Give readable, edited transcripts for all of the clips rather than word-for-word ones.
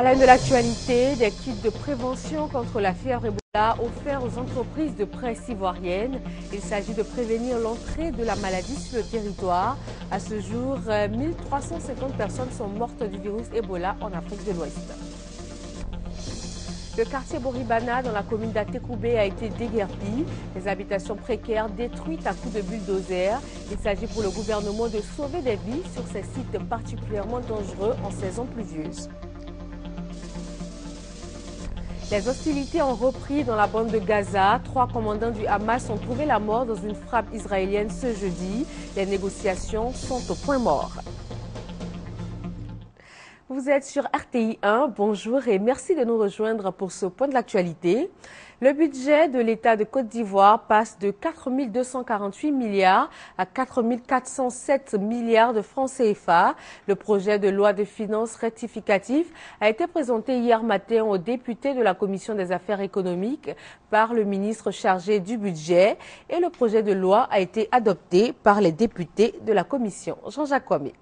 À la une de l'actualité, des kits de prévention contre la fièvre Ebola offerts aux entreprises de presse ivoiriennes. Il s'agit de prévenir l'entrée de la maladie sur le territoire. À ce jour, 1350 personnes sont mortes du virus Ebola en Afrique de l'Ouest. Le quartier Boribana dans la commune d'Atekoubé a été déguerpi. Les habitations précaires détruites à coups de bulldozer. Il s'agit pour le gouvernement de sauver des vies sur ces sites particulièrement dangereux en saison pluvieuse. Les hostilités ont repris dans la bande de Gaza. 3 commandants du Hamas ont trouvé la mort dans une frappe israélienne ce jeudi. Les négociations sont au point mort. Vous êtes sur RTI 1, bonjour et merci de nous rejoindre pour ce point de l'actualité. Le budget de l'État de Côte d'Ivoire passe de 4 248 milliards à 4 407 milliards de francs CFA. Le projet de loi de finances rectificative a été présenté hier matin aux députés de la Commission des affaires économiques par le ministre chargé du budget et le projet de loi a été adopté par les députés de la Commission. Jean-Jacques Kwame.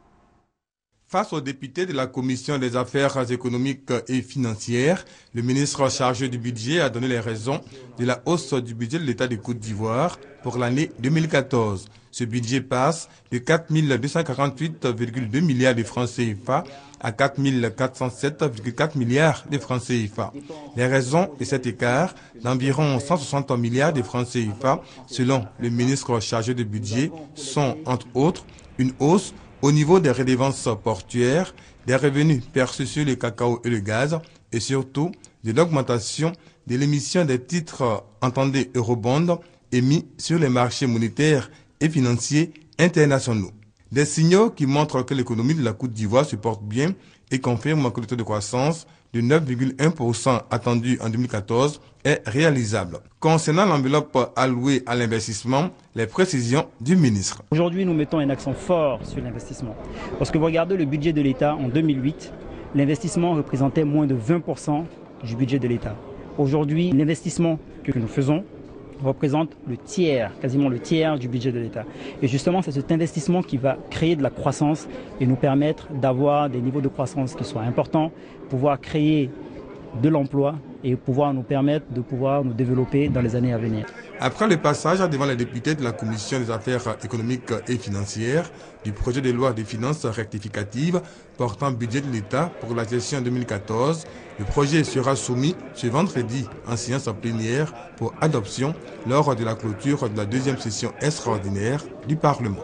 Face aux députés de la Commission des affaires économiques et financières, le ministre chargé du budget a donné les raisons de la hausse du budget de l'État de Côte d'Ivoire pour l'année 2014. Ce budget passe de 4 248,2 milliards de francs CFA à 4 407,4 milliards de francs CFA. Les raisons de cet écart d'environ 160 milliards de francs CFA, selon le ministre chargé du budget, sont entre autres une hausse au niveau des redevances portuaires, des revenus perçus sur le cacao et le gaz, et surtout de l'augmentation de l'émission des titres entendés eurobonds émis sur les marchés monétaires et financiers internationaux. Des signaux qui montrent que l'économie de la Côte d'Ivoire se porte bien et confirment que le taux de croissance de 9,1% attendu en 2014 est réalisable. Concernant l'enveloppe allouée à l'investissement, les précisions du ministre. Aujourd'hui, nous mettons un accent fort sur l'investissement. Parce que vous regardez le budget de l'État en 2008, l'investissement représentait moins de 20% du budget de l'État. Aujourd'hui, l'investissement que nous faisons représente le tiers, quasiment le tiers du budget de l'État. Et justement, c'est cet investissement qui va créer de la croissance et nous permettre d'avoir des niveaux de croissance qui soient importants, pouvoir créer de l'emploi et pouvoir nous permettre de pouvoir nous développer dans les années à venir. Après le passage devant les députés de la Commission des affaires économiques et financières du projet de loi de finances rectificative portant budget de l'État pour la gestion 2014, le projet sera soumis ce vendredi en séance plénière pour adoption lors de la clôture de la deuxième session extraordinaire du Parlement.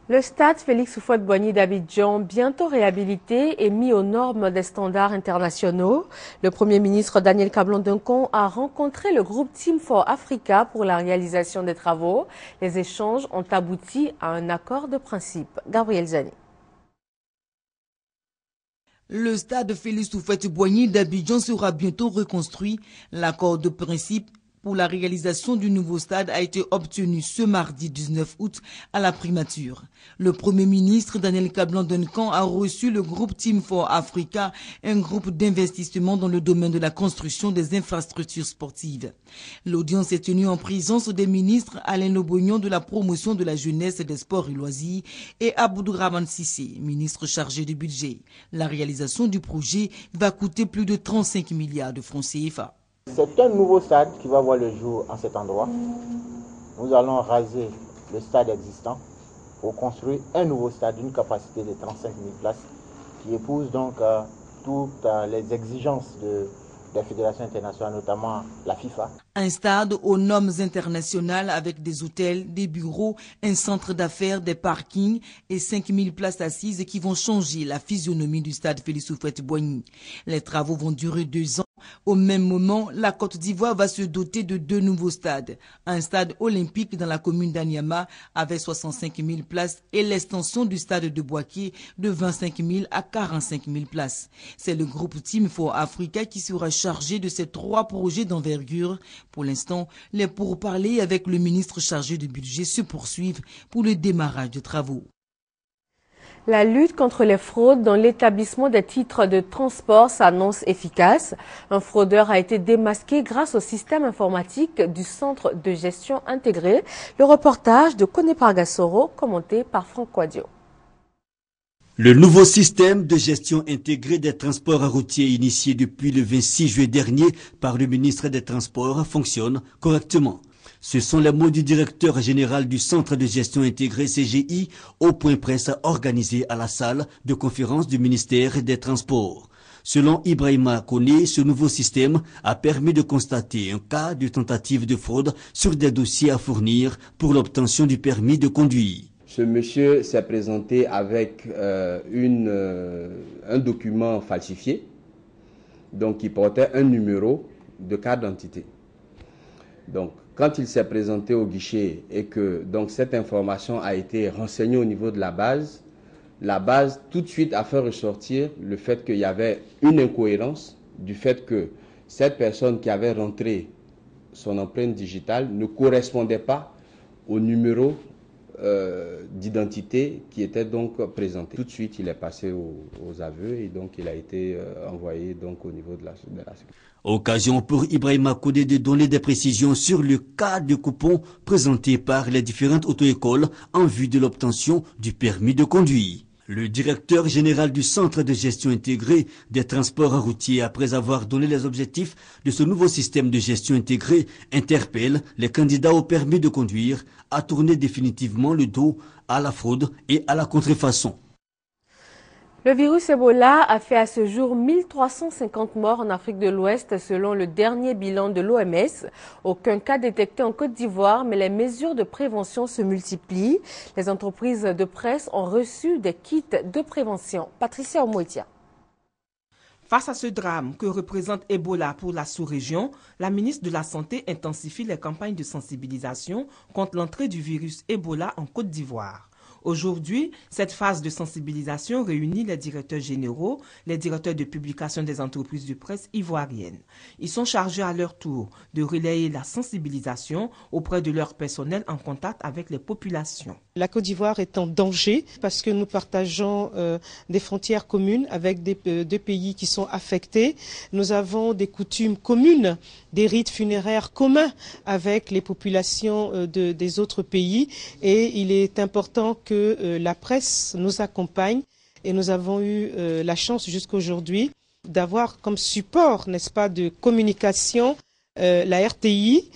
Le stade Félix Houphouët-Boigny d'Abidjan, bientôt réhabilité et mis aux normes des standards internationaux. Le Premier ministre Daniel Kablan-Duncan a rencontré le groupe Team for Africa pour la réalisation des travaux. Les échanges ont abouti à un accord de principe. Gabriel Zani. Le stade Félix Houphouët-Boigny d'Abidjan sera bientôt reconstruit. L'accord de principe pour la réalisation du nouveau stade a été obtenu ce mardi 19 août à la primature. Le Premier ministre Daniel Kablan-Duncan a reçu le groupe Team for Africa, un groupe d'investissement dans le domaine de la construction des infrastructures sportives. L'audience est tenue en présence des ministres Alain Lobognon de la promotion de la jeunesse, des sports et loisirs et Abdourahmane Cissé, ministre chargé du budget. La réalisation du projet va coûter plus de 35 milliards de francs CFA. C'est un nouveau stade qui va voir le jour en cet endroit. Nous allons raser le stade existant pour construire un nouveau stade d'une capacité de 35 000 places qui épouse donc toutes les exigences des fédérations internationales, notamment la FIFA. Un stade aux normes internationales avec des hôtels, des bureaux, un centre d'affaires, des parkings et 5000 places assises qui vont changer la physionomie du stade Félix Houphouët-Boigny. Les travaux vont durer 2 ans. Au même moment, la Côte d'Ivoire va se doter de 2 nouveaux stades. Un stade olympique dans la commune d'Anyama avec 65 000 places et l'extension du stade de Boaké de 25 000 à 45 000 places. C'est le groupe Team for Africa qui sera chargé de ces 3 projets d'envergure. Pour l'instant, les pourparlers avec le ministre chargé du budget se poursuivent pour le démarrage des travaux. La lutte contre les fraudes dans l'établissement des titres de transport s'annonce efficace. Un fraudeur a été démasqué grâce au système informatique du Centre de gestion intégré. Le reportage de Kone Pargasoro, commenté par Franck Quadio. Le nouveau système de gestion intégrée des transports routiers initié depuis le 26 juillet dernier par le ministre des Transports fonctionne correctement. Ce sont les mots du directeur général du Centre de gestion intégrée CGI au point presse organisé à la salle de conférence du ministère des Transports. Selon Ibrahima Koné, ce nouveau système a permis de constater un cas de tentative de fraude sur des dossiers à fournir pour l'obtention du permis de conduire. Ce monsieur s'est présenté avec un document falsifié, donc qui portait un numéro de carte d'identité. Donc, quand il s'est présenté au guichet et que donc, cette information a été renseignée au niveau de la base tout de suite a fait ressortir le fait qu'il y avait une incohérence du fait que cette personne qui avait rentré son empreinte digitale ne correspondait pas au numéro d'identité qui était donc présenté. Tout de suite, il est passé aux aveux et donc il a été envoyé donc au niveau de la sécurité. Occasion pour Ibrahima Koné de donner des précisions sur le cas de coupons présenté par les différentes auto-écoles en vue de l'obtention du permis de conduire. Le directeur général du Centre de gestion intégrée des transports routiers, après avoir donné les objectifs de ce nouveau système de gestion intégrée, interpelle les candidats au permis de conduire à tourner définitivement le dos à la fraude et à la contrefaçon. Le virus Ebola a fait à ce jour 1350 morts en Afrique de l'Ouest selon le dernier bilan de l'OMS. Aucun cas détecté en Côte d'Ivoire, mais les mesures de prévention se multiplient. Les entreprises de presse ont reçu des kits de prévention. Patricia Omoetia. Face à ce drame que représente Ebola pour la sous-région, la ministre de la Santé intensifie les campagnes de sensibilisation contre l'entrée du virus Ebola en Côte d'Ivoire. Aujourd'hui, cette phase de sensibilisation réunit les directeurs généraux, les directeurs de publication des entreprises de presse ivoiriennes. Ils sont chargés à leur tour de relayer la sensibilisation auprès de leur personnel en contact avec les populations. La Côte d'Ivoire est en danger parce que nous partageons des frontières communes avec deux pays qui sont affectés. Nous avons des coutumes communes, des rites funéraires communs avec les populations des autres pays et il est important que la presse nous accompagne et nous avons eu la chance jusqu'aujourd'hui d'avoir comme support, n'est-ce pas, de communication la RTI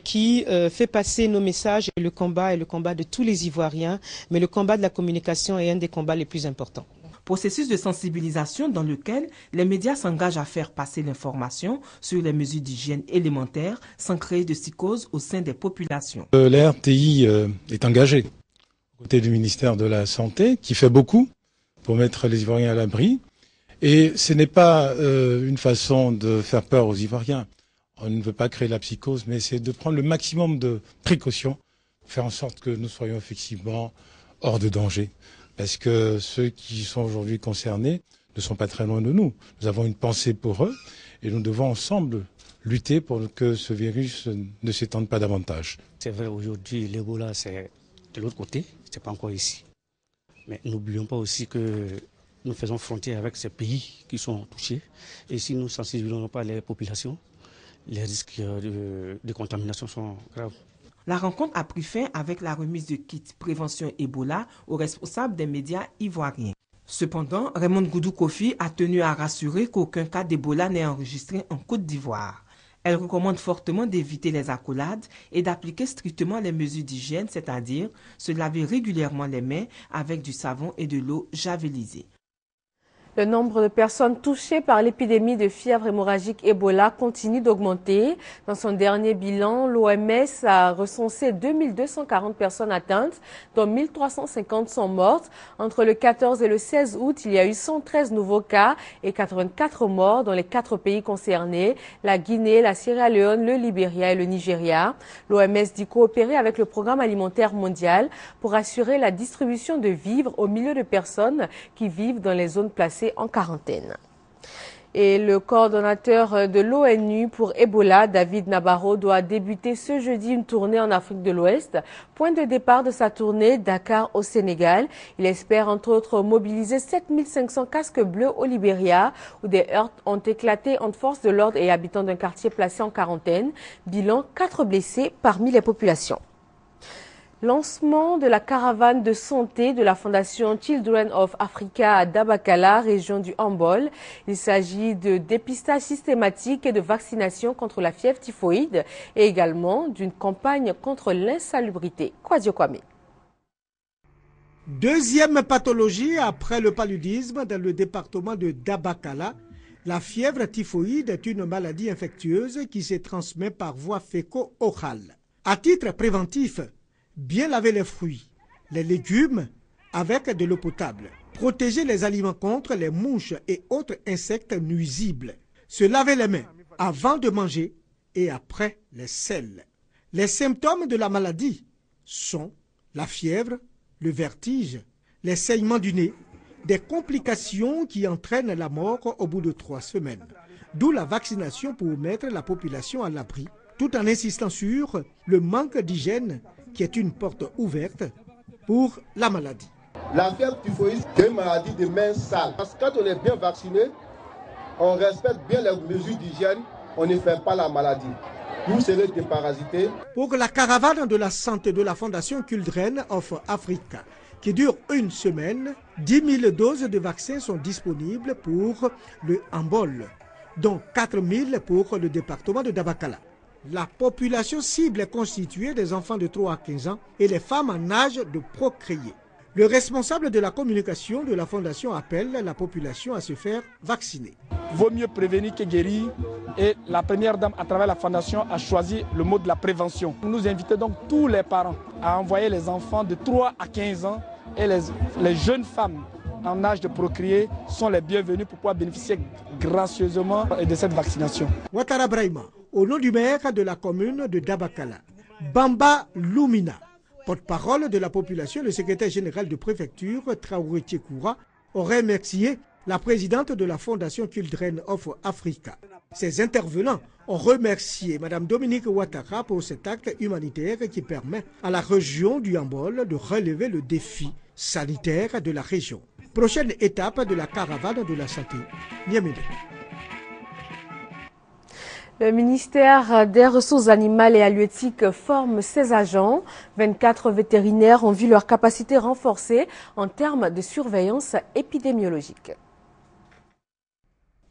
qui fait passer nos messages. Le combat est le combat de tous les Ivoiriens, mais le combat de la communication est un des combats les plus importants. Processus de sensibilisation dans lequel les médias s'engagent à faire passer l'information sur les mesures d'hygiène élémentaires sans créer de psychose au sein des populations. La RTI est engagée aux côtés du ministère de la Santé, qui fait beaucoup pour mettre les Ivoiriens à l'abri. Et ce n'est pas une façon de faire peur aux Ivoiriens. On ne veut pas créer la psychose, mais c'est de prendre le maximum de précautions, faire en sorte que nous soyons effectivement hors de danger. Parce que ceux qui sont aujourd'hui concernés ne sont pas très loin de nous. Nous avons une pensée pour eux et nous devons ensemble lutter pour que ce virus ne s'étende pas davantage. C'est vrai, aujourd'hui, l'Ebola, c'est de l'autre côté, c'est pas encore ici. Mais n'oublions pas aussi que nous faisons frontière avec ces pays qui sont touchés. Et si nous ne sensibilisons pas les populations, les risques de contamination sont graves. La rencontre a pris fin avec la remise de kits prévention Ebola aux responsables des médias ivoiriens. Cependant, Raymond Goudou Kofi a tenu à rassurer qu'aucun cas d'Ebola n'est enregistré en Côte d'Ivoire. Elle recommande fortement d'éviter les accolades et d'appliquer strictement les mesures d'hygiène, c'est-à-dire se laver régulièrement les mains avec du savon et de l'eau javelisée. Le nombre de personnes touchées par l'épidémie de fièvre hémorragique Ebola continue d'augmenter. Dans son dernier bilan, l'OMS a recensé 2240 personnes atteintes, dont 1350 sont mortes. Entre le 14 et le 16 août, il y a eu 113 nouveaux cas et 84 morts dans les 4 pays concernés, la Guinée, la Sierra Leone, le Libéria et le Nigeria. L'OMS dit coopérer avec le Programme alimentaire mondial pour assurer la distribution de vivres aux milliers de personnes qui vivent dans les zones placées en quarantaine. Et le coordonnateur de l'ONU pour Ebola, David Nabarro, doit débuter ce jeudi une tournée en Afrique de l'Ouest. Point de départ de sa tournée, Dakar au Sénégal. Il espère entre autres mobiliser 7500 casques bleus au Libéria, où des heurts ont éclaté entre forces de l'ordre et habitants d'un quartier placé en quarantaine. Bilan, 4 blessés parmi les populations. Lancement de la caravane de santé de la Fondation Children of Africa à Dabakala, région du Hambol. Il s'agit de dépistage systématique et de vaccination contre la fièvre typhoïde et également d'une campagne contre l'insalubrité. Kwadio Kwame. Deuxième pathologie après le paludisme dans le département de Dabakala. La fièvre typhoïde est une maladie infectieuse qui se transmet par voie féco-orale. À titre préventif, bien laver les fruits, les légumes avec de l'eau potable. Protéger les aliments contre les mouches et autres insectes nuisibles. Se laver les mains avant de manger et après les selles. Les symptômes de la maladie sont la fièvre, le vertige, les saignements du nez, des complications qui entraînent la mort au bout de 3 semaines. D'où la vaccination pour mettre la population à l'abri, tout en insistant sur le manque d'hygiène qui est une porte ouverte pour la maladie. La fièvre typhoïde est une maladie des mains sales. Parce que quand on est bien vacciné, on respecte bien les mesures d'hygiène, on ne fait pas la maladie. Vous serez déparasité. Pour la caravane de la santé de la Fondation Children of Africa, qui dure 1 semaine, 10 000 doses de vaccins sont disponibles pour le Hambol, dont 4 000 pour le département de Dabakala. La population cible est constituée des enfants de 3 à 15 ans et les femmes en âge de procréer. Le responsable de la communication de la Fondation appelle la population à se faire vacciner. Vaut mieux prévenir que guérir et la première dame à travers la Fondation a choisi le mot de la prévention. Nous invitons donc tous les parents à envoyer les enfants de 3 à 15 ans et les jeunes femmes en âge de procréer sont les bienvenus pour pouvoir bénéficier gracieusement de cette vaccination. Ouattara Brahima, au nom du maire de la commune de Dabakala, Bamba Lumina, porte-parole de la population, le secrétaire général de préfecture, Traoré Tchekoura, aurait remercié la présidente de la Fondation Children of Africa. Ces intervenants ont remercié Mme Dominique Ouattara pour cet acte humanitaire qui permet à la région du Hambol de relever le défi sanitaire de la région. Prochaine étape de la caravane de la santé, Niamey. Le ministère des Ressources animales et halieutiques forme ses agents. 24 vétérinaires ont vu leur capacité renforcée en termes de surveillance épidémiologique.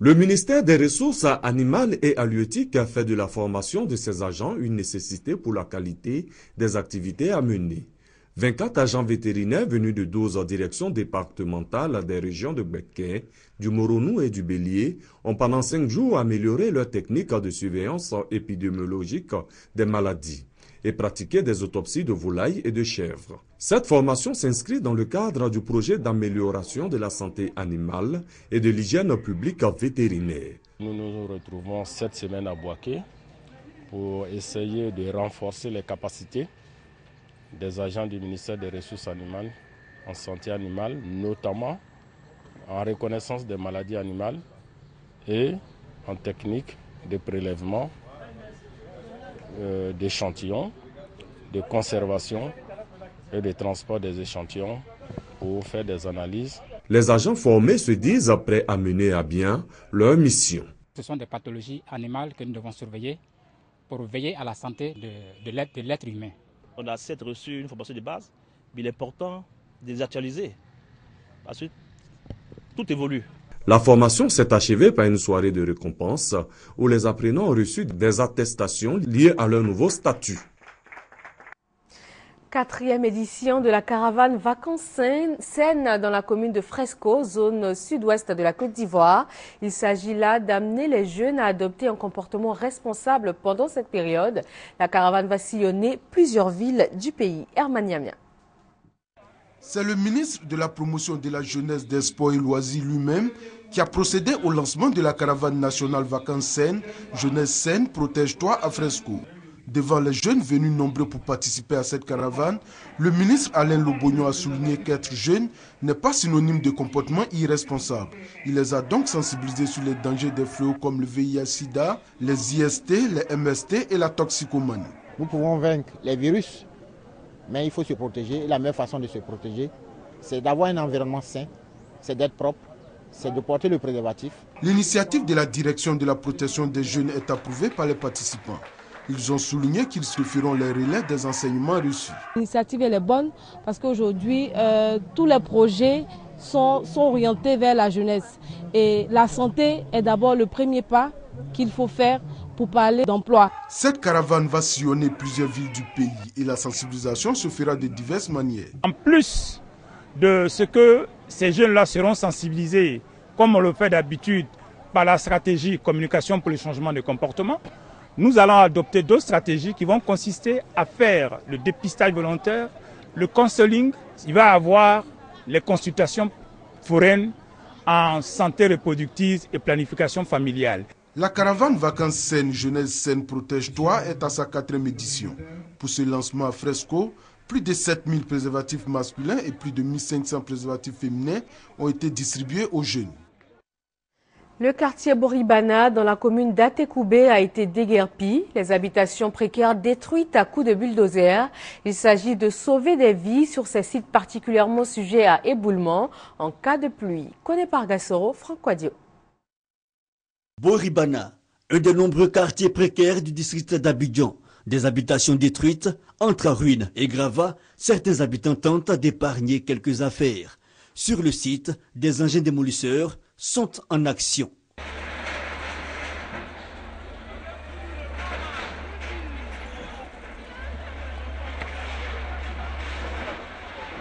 Le ministère des Ressources animales et halieutiques fait de la formation de ses agents une nécessité pour la qualité des activités à mener. 24 agents vétérinaires venus de 12 directions départementales des régions de Beké, du Moronou et du Bélier ont pendant 5 jours amélioré leur technique de surveillance épidémiologique des maladies et pratiqué des autopsies de volailles et de chèvres. Cette formation s'inscrit dans le cadre du projet d'amélioration de la santé animale et de l'hygiène publique vétérinaire. Nous nous retrouvons cette semaine à Boaké pour essayer de renforcer les capacités des agents du ministère des Ressources animales en santé animale, notamment en reconnaissance des maladies animales et en technique de prélèvement d'échantillons, de conservation et de transport des échantillons pour faire des analyses. Les agents formés se disent prêts à mener à bien leur mission. Ce sont des pathologies animales que nous devons surveiller pour veiller à la santé de l'être humain. On a certes reçu une formation de base, mais il est important de les actualiser. Parce que tout évolue. La formation s'est achevée par une soirée de récompense où les apprenants ont reçu des attestations liées à leur nouveau statut. 4e édition de la caravane Vacances saines dans la commune de Fresco, zone sud-ouest de la Côte d'Ivoire. Il s'agit là d'amener les jeunes à adopter un comportement responsable pendant cette période. La caravane va sillonner plusieurs villes du pays. Herman Yamia. C'est le ministre de la promotion de la jeunesse, des sports et loisirs lui-même qui a procédé au lancement de la caravane nationale Vacances saines, jeunesse saine, protège-toi à Fresco. Devant les jeunes venus nombreux pour participer à cette caravane, le ministre Alain Lobognon a souligné qu'être jeune n'est pas synonyme de comportement irresponsable. Il les a donc sensibilisés sur les dangers des fléaux comme le VIH-Sida, les IST, les MST et la toxicomanie. Nous pouvons vaincre les virus, mais il faut se protéger. Et la meilleure façon de se protéger, c'est d'avoir un environnement sain, c'est d'être propre, c'est de porter le préservatif. L'initiative de la direction de la protection des jeunes est approuvée par les participants. Ils ont souligné qu'ils se feront les relais des enseignements reçus. L'initiative est bonne parce qu'aujourd'hui, tous les projets sont orientés vers la jeunesse. Et la santé est d'abord le premier pas qu'il faut faire pour parler d'emploi. Cette caravane va sillonner plusieurs villes du pays et la sensibilisation se fera de diverses manières. En plus de ce que ces jeunes-là seront sensibilisés, comme on le fait d'habitude, par la stratégie communication pour le changement de comportement, nous allons adopter d'autres stratégies qui vont consister à faire le dépistage volontaire, le counseling. Il va y avoir les consultations foraines en santé reproductive et planification familiale. La caravane Vacances Saines, Jeunesse Saine, Protège-toi est à sa 4e édition. Pour ce lancement à Fresco, plus de 7000 préservatifs masculins et plus de 1500 préservatifs féminins ont été distribués aux jeunes. Le quartier Boribana, dans la commune d'Atekoubé, a été déguerpi. Les habitations précaires détruites à coups de bulldozer. Il s'agit de sauver des vies sur ces sites particulièrement sujets à éboulement en cas de pluie. Koné Pargassoro, Franck Quadio. Boribana, un des nombreux quartiers précaires du district d'Abidjan. Des habitations détruites, entre ruines et gravats, certains habitants tentent d'épargner quelques affaires. Sur le site, des engins démolisseurs sont en action.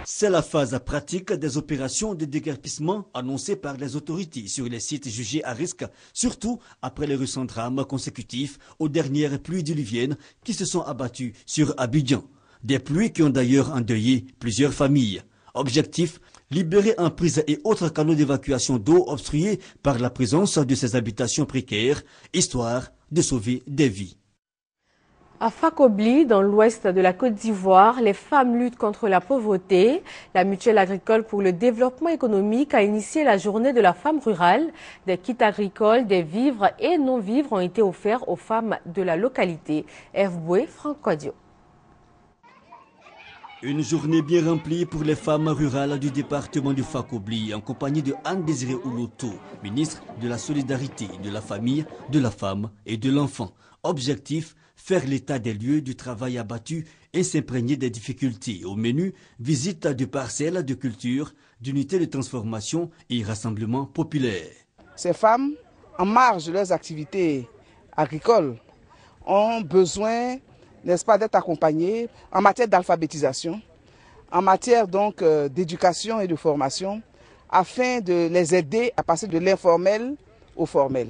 C'est la phase pratique des opérations de déguerpissement annoncées par les autorités sur les sites jugés à risque, surtout après les récents drames consécutifs aux dernières pluies diluviennes qui se sont abattues sur Abidjan. Des pluies qui ont d'ailleurs endeuillé plusieurs familles. Objectif, libérer en prise et autres canaux d'évacuation d'eau obstrués par la présence de ces habitations précaires, histoire de sauver des vies. À Fakobli, dans l'ouest de la Côte d'Ivoire, les femmes luttent contre la pauvreté. La Mutuelle agricole pour le développement économique a initié la journée de la femme rurale. Des kits agricoles, des vivres et non-vivres ont été offerts aux femmes de la localité. F. Boué, Franck Quadio. Une journée bien remplie pour les femmes rurales du département du Fakobli, en compagnie de Anne-Désirée Ouloto, ministre de la Solidarité, de la Famille, de la Femme et de l'Enfant. Objectif, faire l'état des lieux du travail abattu et s'imprégner des difficultés. Au menu, visite de parcelles de culture, d'unités de transformation et rassemblements populaires. Ces femmes, en marge de leurs activités agricoles, ont besoin, n'est-ce pas, d'être accompagnées en matière d'alphabétisation, en matière donc d'éducation et de formation, afin de les aider à passer de l'informel au formel.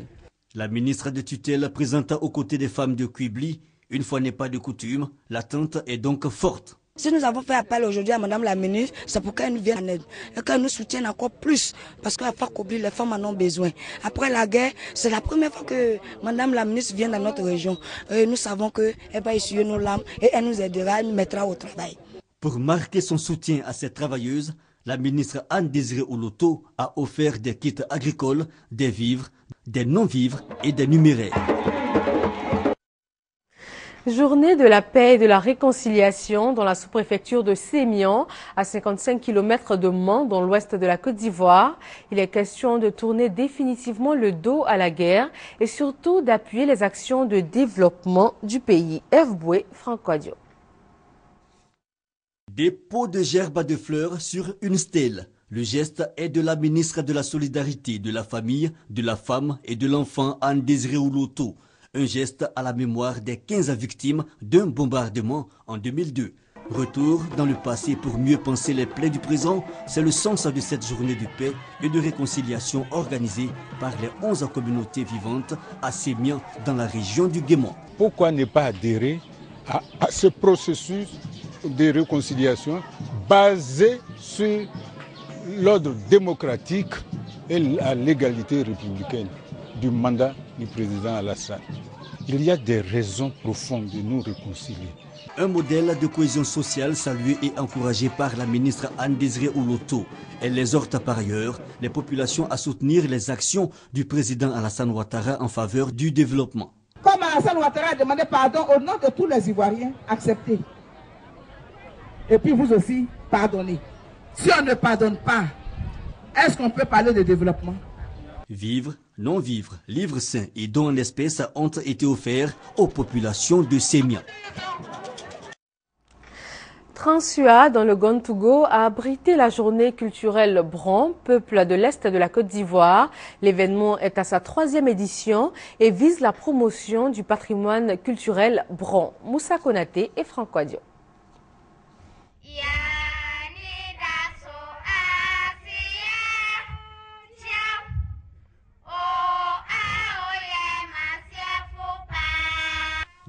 La ministre de tutelle présenta aux côtés des femmes de Quibli, une fois n'est pas de coutume, l'attente est donc forte. Si nous avons fait appel aujourd'hui à Madame la ministre, c'est pour qu'elle nous vienne en aide et qu'elle nous soutienne encore plus, parce qu'à Fakobli, les femmes en ont besoin. Après la guerre, c'est la première fois que Madame la ministre vient dans notre région. Et nous savons qu'elle va essuyer nos larmes et elle nous aidera, elle nous mettra au travail. Pour marquer son soutien à ces travailleuses, la ministre Anne-Désirée Ouloto a offert des kits agricoles, des vivres, des non-vivres et des numéraires. Journée de la paix et de la réconciliation dans la sous-préfecture de Sémian, à 55 km de Mans, dans l'ouest de la Côte d'Ivoire. Il est question de tourner définitivement le dos à la guerre et surtout d'appuyer les actions de développement du pays. F. Boué, Franck Quadio. Des pots de gerbes de fleurs sur une stèle. Le geste est de la ministre de la Solidarité, de la Famille, de la Femme et de l'Enfant, Anne-Désirée Ouloto. Un geste à la mémoire des 15 victimes d'un bombardement en 2002. Retour dans le passé pour mieux penser les plaies du présent, c'est le sens de cette journée de paix et de réconciliation organisée par les 11 communautés vivantes à Sémian dans la région du Guémon. Pourquoi ne pas adhérer à ce processus de réconciliation basé sur l'ordre démocratique et la légalité républicaine du mandat du président Alassane? Il y a des raisons profondes de nous réconcilier. Un modèle de cohésion sociale salué et encouragé par la ministre Anne-Désirée Ouloto. Elle exhorte par ailleurs les populations à soutenir les actions du président Alassane Ouattara en faveur du développement. Comme Alassane Ouattara a demandé pardon au nom de tous les Ivoiriens, acceptez. Et puis vous aussi, pardonnez. Si on ne pardonne pas, est-ce qu'on peut parler de développement? Vivre, Non-vivres, livres sains et dons en espèces ont été offerts aux populations de Sémia. Transua, dans le Gontougo, a abrité la journée culturelle Bron, peuple de l'Est de la Côte d'Ivoire. L'événement est à sa 3e édition et vise la promotion du patrimoine culturel Bron. Moussa Konaté et Franck Wadio.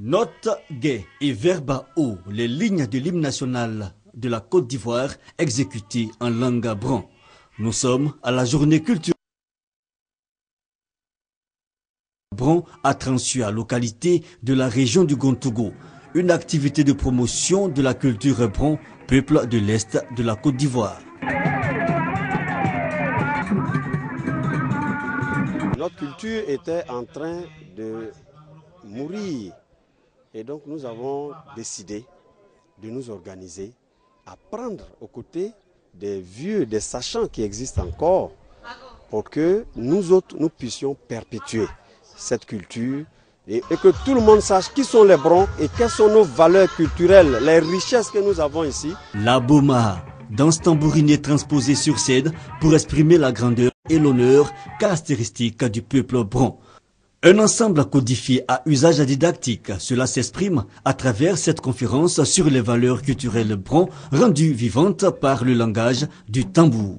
Note gai et verbe haut, les lignes de l'hymne national de la Côte d'Ivoire exécutées en langue bron. Nous sommes à la journée culturelle Bron à Transua, localité de la région du Gontougo. Une activité de promotion de la culture bron, peuple de l'Est de la Côte d'Ivoire. Notre culture était en train de mourir. Et donc nous avons décidé de nous organiser à prendre aux côtés des vieux, des sachants qui existent encore pour que nous autres, nous puissions perpétuer cette culture et que tout le monde sache qui sont les Brons et quelles sont nos valeurs culturelles, les richesses que nous avons ici. La Boma, danse tambourinée transposée sur scène pour exprimer la grandeur et l'honneur caractéristique du peuple Bron. Un ensemble codifié à usage didactique, cela s'exprime à travers cette conférence sur les valeurs culturelles Bron rendues vivantes par le langage du tambour.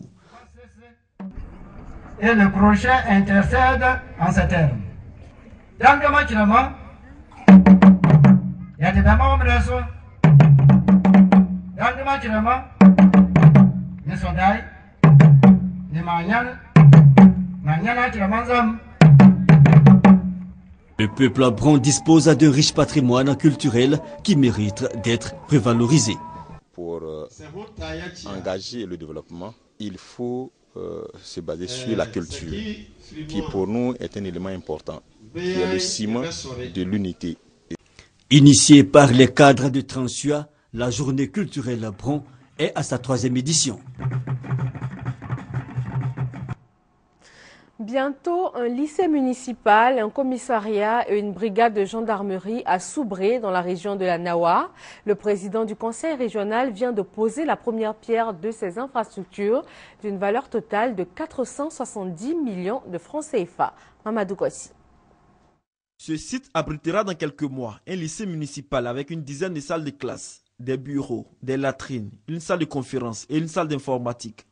Et le crochet intercède en ces termes. Le peuple Bron dispose d'un riche patrimoine culturel qui mérite d'être revalorisé. Pour engager le développement, il faut se baser sur la culture, qui pour nous est un élément important, qui est le ciment de l'unité. Initiée par les cadres de Transua, la journée culturelle Bron est à sa 3e édition. Bientôt, un lycée municipal, un commissariat et une brigade de gendarmerie à Soubré, dans la région de la Nawa. Le président du conseil régional vient de poser la première pierre de ces infrastructures d'une valeur totale de 470 millions de francs CFA. Mamadou Kossi. Ce site abritera dans quelques mois un lycée municipal avec une dizaine de salles de classe, des bureaux, des latrines, une salle de conférence et une salle d'informatique.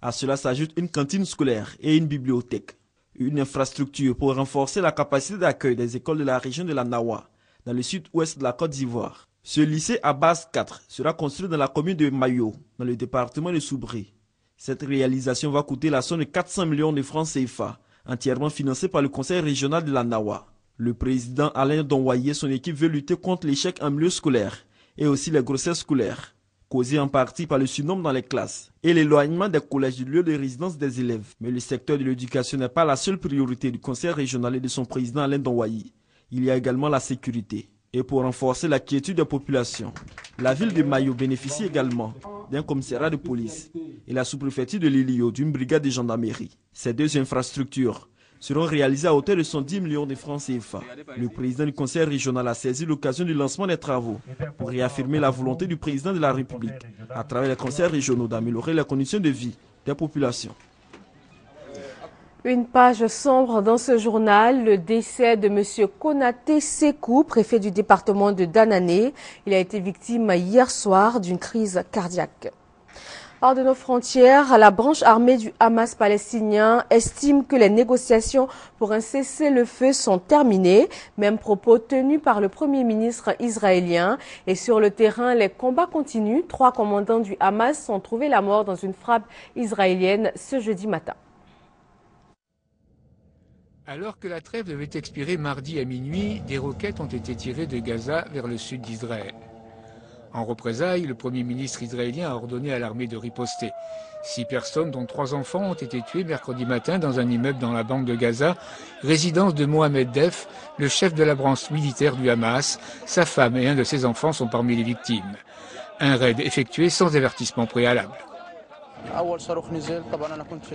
À cela s'ajoute une cantine scolaire et une bibliothèque. Une infrastructure pour renforcer la capacité d'accueil des écoles de la région de la Nawa, dans le sud-ouest de la Côte d'Ivoire. Ce lycée à base 4 sera construit dans la commune de Mayo, dans le département de Soubré. Cette réalisation va coûter la somme de 400 millions de francs CFA, entièrement financée par le conseil régional de la Nawa. Le président Alain Donwaye et son équipe veulent lutter contre l'échec en milieu scolaire et aussi les grossesses scolaires, causées en partie par le surnombre dans les classes et l'éloignement des collèges du lieu de résidence des élèves. Mais le secteur de l'éducation n'est pas la seule priorité du conseil régional et de son président Alain Donwaye. Il y a également la sécurité. Et pour renforcer la quiétude des populations, la ville de Mayo bénéficie également d'un commissariat de police et la sous-préfecture de l'Ilio d'une brigade de gendarmerie. Ces deux infrastructures seront réalisées à hauteur de 110 millions de francs CFA. Le président du conseil régional a saisi l'occasion du lancement des travaux pour réaffirmer la volonté du président de la République, à travers les conseils régionaux, d'améliorer les conditions de vie des populations. Une page sombre dans ce journal, le décès de M. Konaté Sekou, préfet du département de Danané. Il a été victime hier soir d'une crise cardiaque. Hors de nos frontières, la branche armée du Hamas palestinien estime que les négociations pour un cessez-le-feu sont terminées. Même propos tenus par le Premier ministre israélien. Et sur le terrain, les combats continuent. 3 commandants du Hamas ont trouvé la mort dans une frappe israélienne ce jeudi matin. Alors que la trêve devait expirer mardi à minuit, des roquettes ont été tirées de Gaza vers le sud d'Israël. En représailles, le Premier ministre israélien a ordonné à l'armée de riposter. 6 personnes, dont 3 enfants, ont été tuées mercredi matin dans un immeuble dans la bande de Gaza, résidence de Mohamed Def, le chef de la branche militaire du Hamas. Sa femme et un de ses enfants sont parmi les victimes. Un raid effectué sans avertissement préalable.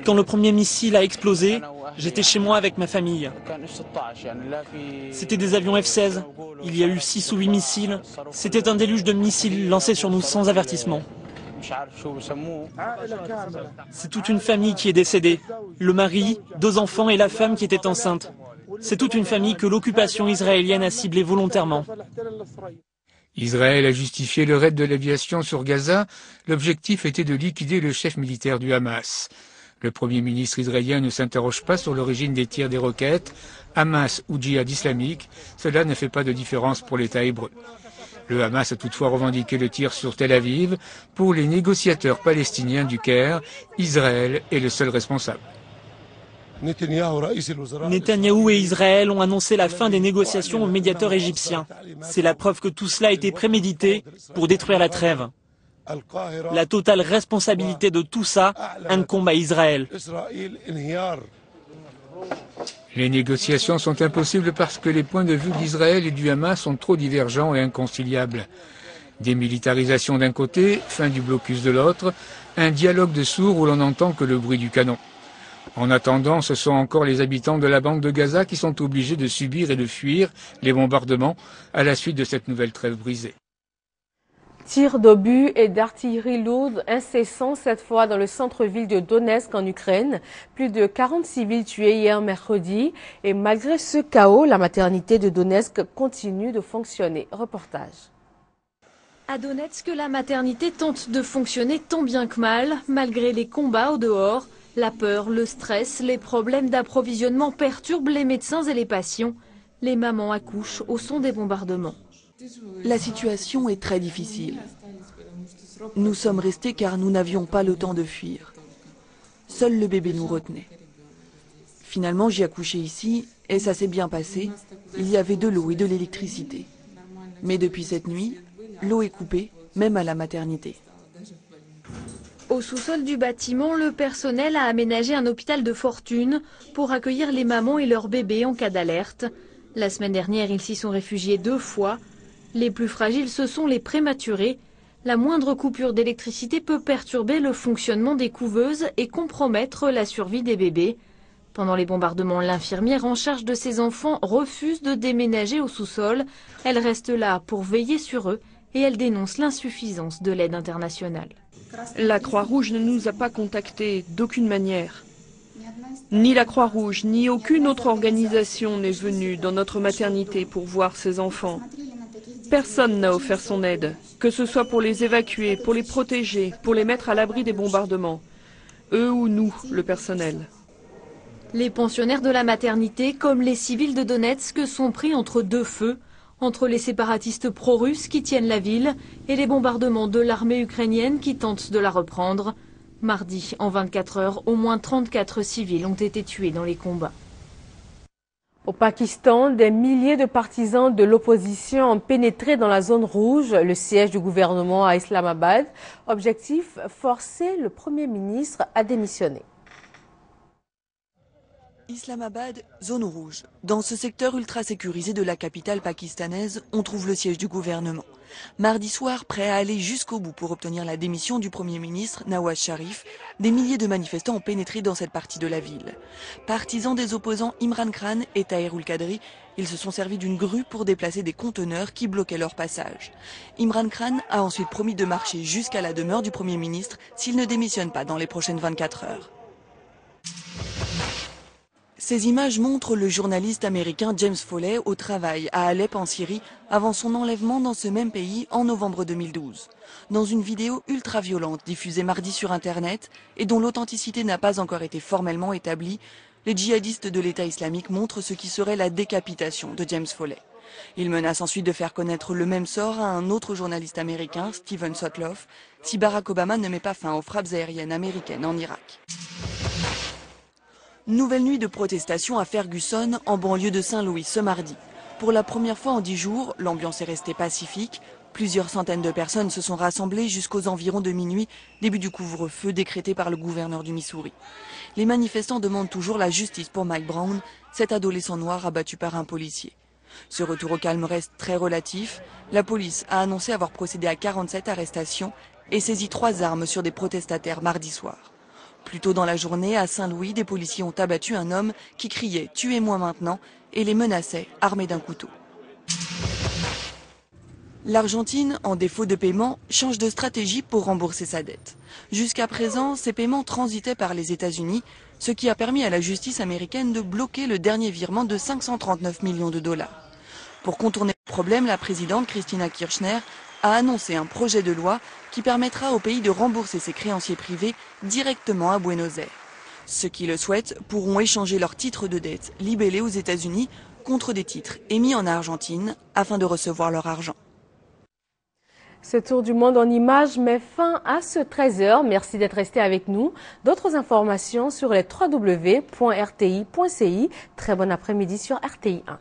Quand le premier missile a explosé, j'étais chez moi avec ma famille. C'était des avions F-16. Il y a eu 6 ou 8 missiles. C'était un déluge de missiles lancés sur nous sans avertissement. C'est toute une famille qui est décédée. Le mari, 2 enfants et la femme qui était enceinte. C'est toute une famille que l'occupation israélienne a ciblée volontairement. Israël a justifié le raid de l'aviation sur Gaza. L'objectif était de liquider le chef militaire du Hamas. Le Premier ministre israélien ne s'interroge pas sur l'origine des tirs des roquettes. Hamas ou djihad islamique, cela ne fait pas de différence pour l'État hébreu. Le Hamas a toutefois revendiqué le tir sur Tel Aviv. Pour les négociateurs palestiniens du Caire, Israël est le seul responsable. Netanyahou et Israël ont annoncé la fin des négociations au médiateur égyptien. C'est la preuve que tout cela a été prémédité pour détruire la trêve. La totale responsabilité de tout ça incombe à Israël. Les négociations sont impossibles parce que les points de vue d'Israël et du Hamas sont trop divergents et inconciliables. Démilitarisation d'un côté, fin du blocus de l'autre, un dialogue de sourds où l'on n'entend que le bruit du canon. En attendant, ce sont encore les habitants de la bande de Gaza qui sont obligés de subir et de fuir les bombardements à la suite de cette nouvelle trêve brisée. Tirs d'obus et d'artillerie lourde incessants, cette fois dans le centre-ville de Donetsk en Ukraine. Plus de 40 civils tués hier mercredi. Et malgré ce chaos, la maternité de Donetsk continue de fonctionner. Reportage. À Donetsk, la maternité tente de fonctionner tant bien que mal, malgré les combats au dehors. La peur, le stress, les problèmes d'approvisionnement perturbent les médecins et les patients. Les mamans accouchent au son des bombardements. La situation est très difficile. Nous sommes restés car nous n'avions pas le temps de fuir. Seul le bébé nous retenait. Finalement, j'ai accouché ici et ça s'est bien passé. Il y avait de l'eau et de l'électricité. Mais depuis cette nuit, l'eau est coupée, même à la maternité. Au sous-sol du bâtiment, le personnel a aménagé un hôpital de fortune pour accueillir les mamans et leurs bébés en cas d'alerte. La semaine dernière, ils s'y sont réfugiés 2 fois. Les plus fragiles, ce sont les prématurés. La moindre coupure d'électricité peut perturber le fonctionnement des couveuses et compromettre la survie des bébés. Pendant les bombardements, l'infirmière en charge de ces enfants refuse de déménager au sous-sol. Elle reste là pour veiller sur eux et elle dénonce l'insuffisance de l'aide internationale. La Croix-Rouge ne nous a pas contactés d'aucune manière. Ni la Croix-Rouge, ni aucune autre organisation n'est venue dans notre maternité pour voir ces enfants. Personne n'a offert son aide, que ce soit pour les évacuer, pour les protéger, pour les mettre à l'abri des bombardements. Eux ou nous, le personnel. Les pensionnaires de la maternité, comme les civils de Donetsk, sont pris entre 2 feux, entre les séparatistes pro-russes qui tiennent la ville et les bombardements de l'armée ukrainienne qui tentent de la reprendre. Mardi, en 24 heures, au moins 34 civils ont été tués dans les combats. Au Pakistan, des milliers de partisans de l'opposition ont pénétré dans la zone rouge, le siège du gouvernement à Islamabad. Objectif, forcer le Premier ministre à démissionner. Islamabad, zone rouge. Dans ce secteur ultra sécurisé de la capitale pakistanaise, on trouve le siège du gouvernement. Mardi soir, prêt à aller jusqu'au bout pour obtenir la démission du Premier ministre Nawaz Sharif, des milliers de manifestants ont pénétré dans cette partie de la ville. Partisans des opposants Imran Khan et Tahir ul-Qadri, ils se sont servis d'une grue pour déplacer des conteneurs qui bloquaient leur passage. Imran Khan a ensuite promis de marcher jusqu'à la demeure du Premier ministre s'il ne démissionne pas dans les prochaines 24 heures. Ces images montrent le journaliste américain James Foley au travail à Alep en Syrie avant son enlèvement dans ce même pays en novembre 2012. Dans une vidéo ultra-violente diffusée mardi sur Internet et dont l'authenticité n'a pas encore été formellement établie, les djihadistes de l'État islamique montrent ce qui serait la décapitation de James Foley. Ils menacent ensuite de faire connaître le même sort à un autre journaliste américain, Steven Sotloff, si Barack Obama ne met pas fin aux frappes aériennes américaines en Irak. Nouvelle nuit de protestation à Ferguson, en banlieue de Saint-Louis, ce mardi. Pour la première fois en 10 jours, l'ambiance est restée pacifique. Plusieurs centaines de personnes se sont rassemblées jusqu'aux environs de minuit, début du couvre-feu décrété par le gouverneur du Missouri. Les manifestants demandent toujours la justice pour Mike Brown, cet adolescent noir abattu par un policier. Ce retour au calme reste très relatif. La police a annoncé avoir procédé à 47 arrestations et saisi 3 armes sur des protestataires mardi soir. Plus tôt dans la journée, à Saint-Louis, des policiers ont abattu un homme qui criait « Tuez-moi maintenant » et les menaçait, armé d'un couteau. L'Argentine, en défaut de paiement, change de stratégie pour rembourser sa dette. Jusqu'à présent, ces paiements transitaient par les États-Unis, ce qui a permis à la justice américaine de bloquer le dernier virement de 539 millions de dollars. Pour contourner le problème, la présidente Cristina Kirchner a annoncé un projet de loi qui permettra au pays de rembourser ses créanciers privés directement à Buenos Aires. Ceux qui le souhaitent pourront échanger leurs titres de dette libellés aux États-Unis contre des titres émis en Argentine afin de recevoir leur argent. Ce tour du monde en images met fin à ce 13h. Merci d'être resté avec nous. D'autres informations sur les www.rti.ci. Très bon après-midi sur RTI 1.